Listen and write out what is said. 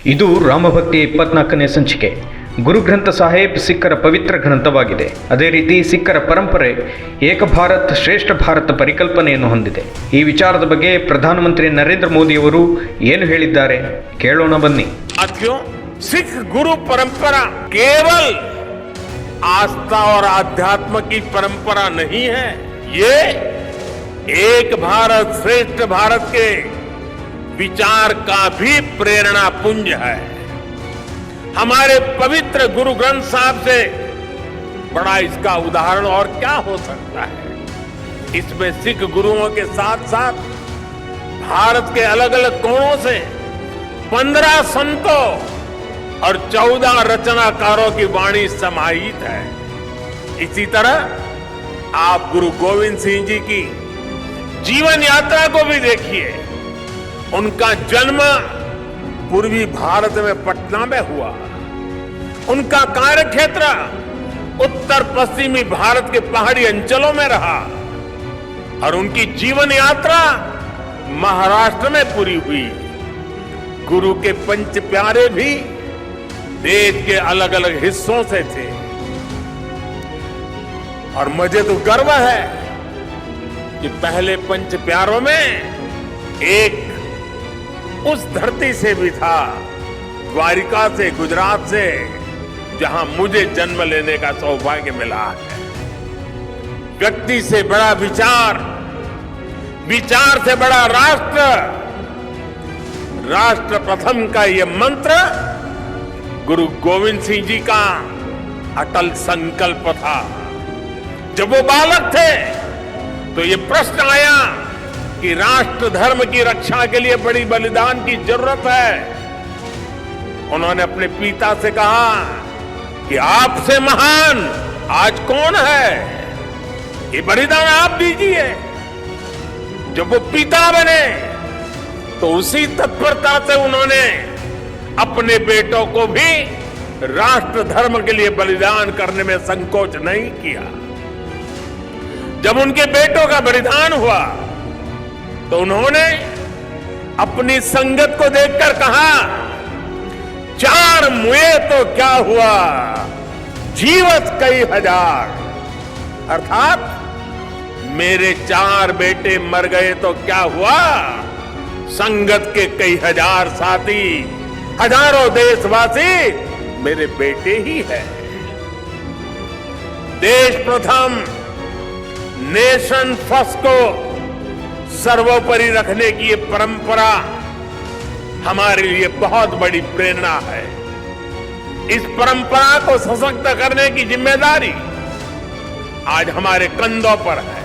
ಇದು ರಾಮಭಕ್ತಿಯ 24ನೇ ಸಂಚಿಕೆ. ಗುರುಗ್ರಂಥ ಸಾಹೇಬ್ ಸಿಖ್ಖರ ಪವಿತ್ರ ಗ್ರಂಥವಾಗಿದೆ. ಅದೇ ರೀತಿ ಸಿಖ್ಖರ ಪರಂಪರೆ ಏಕ ಭಾರತ್ ಶ್ರೇಷ್ಠ ಭಾರತ ಪರಿಕಲ್ಪನೆಯನ್ನು ಹೊಂದಿದೆ. ಈ ವಿಚಾರದ ಬಗ್ಗೆ ಪ್ರಧಾನಮಂತ್ರಿ ನರೇಂದ್ರ ಮೋದಿ ಅವರು ಏನು ಹೇಳಿದ್ದಾರೆ ಕೇಳೋಣ ಬನ್ನಿ. सिख गुरु परंपरा केवल आस्था और आध्यात्म की परंपरा नहीं है, ये एक भारत श्रेष्ठ भारत के विचार का भी प्रेरणा पुंज है. हमारे पवित्र गुरु ग्रंथ साहब से बड़ा इसका उदाहरण और क्या हो सकता है. इसमें सिख गुरुओं के साथ साथ भारत के अलग अलग कोणों से 15 संतों और 14 रचनाकारों की वाणी समाहित है. इसी तरह आप गुरु गोविंद सिंह जी की जीवन यात्रा को भी देखिए. उनका जन्म पूर्वी भारत में पटना में हुआ. उनका कार्यक्षेत्र उत्तर पश्चिमी भारत के पहाड़ी अंचलों में रहा और उनकी जीवन यात्रा महाराष्ट्र में पूरी हुई. गुरु के पंच प्यारे भी देश के अलग अलग हिस्सों से थे और मुझे तो गर्व है कि पहले पंच प्यारों में एक उस धरती से भी था, द्वारिका से, गुजरात से, जहां मुझे जन्म लेने का सौभाग्य मिला है. व्यक्ति से बड़ा विचार, विचार से बड़ा राष्ट्र, राष्ट्र प्रथम का ये मंत्र गुरु गोविंद सिंह जी का अटल संकल्प था. जब वो बालक थे तो ये प्रश्न आया कि राष्ट्र धर्म की रक्षा के लिए बड़ी बलिदान की जरूरत है. उन्होंने अपने पिता से कहा कि आपसे महान आज कौन है, ये बलिदान आप दीजिए. जब वो पिता बने तो उसी तत्परता से उन्होंने अपने बेटों को भी राष्ट्र धर्म के लिए बलिदान करने में संकोच नहीं किया. जब उनके बेटों का बलिदान हुआ तो उन्होंने अपनी संगत को देखकर कहा, 4 मुए तो क्या हुआ, जीवत कई हजार. अर्थात मेरे 4 बेटे मर गए तो क्या हुआ, संगत के कई हजार साथी, हजारों देशवासी मेरे बेटे ही है. देश प्रथम, नेशन फर्स्ट को सर्वोपरि रखने की ये परंपरा हमारे लिए बहुत बड़ी प्रेरणा है. इस परंपरा को सशक्त करने की जिम्मेदारी आज हमारे कंधों पर है.